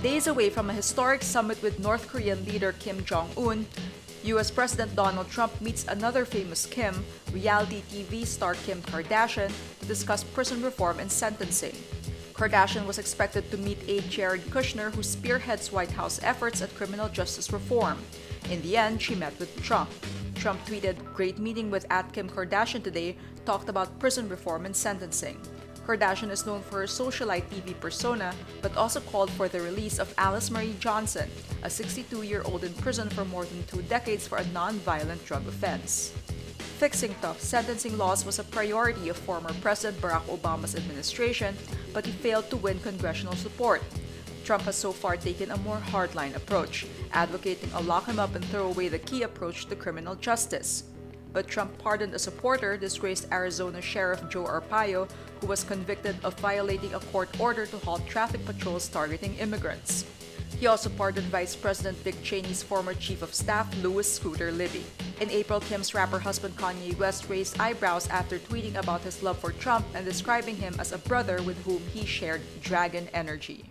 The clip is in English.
Days away from a historic summit with North Korean leader Kim Jong-un, U.S. President Donald Trump meets another famous Kim, reality TV star Kim Kardashian, to discuss prison reform and sentencing. Kardashian was expected to meet aide Jared Kushner, who spearheads White House efforts at criminal justice reform. In the end, she met with Trump. Trump tweeted, "Great meeting with @Kim Kardashian today, talked about prison reform and sentencing." Kardashian is known for her socialite TV persona, but also called for the release of Alice Marie Johnson, a 62-year-old in prison for more than 2 decades for a non-violent drug offense. Fixing tough sentencing laws was a priority of former President Barack Obama's administration, but he failed to win congressional support. Trump has so far taken a more hardline approach, advocating a lock-him-up-and-throw-away-the-key approach to criminal justice. But Trump pardoned a supporter, disgraced Arizona Sheriff Joe Arpaio, who was convicted of violating a court order to halt traffic patrols targeting immigrants. He also pardoned Vice President Dick Cheney's former Chief of Staff, Louis Scooter Libby. In April, Kim's rapper husband Kanye West raised eyebrows after tweeting about his love for Trump and describing him as a brother with whom he shared dragon energy.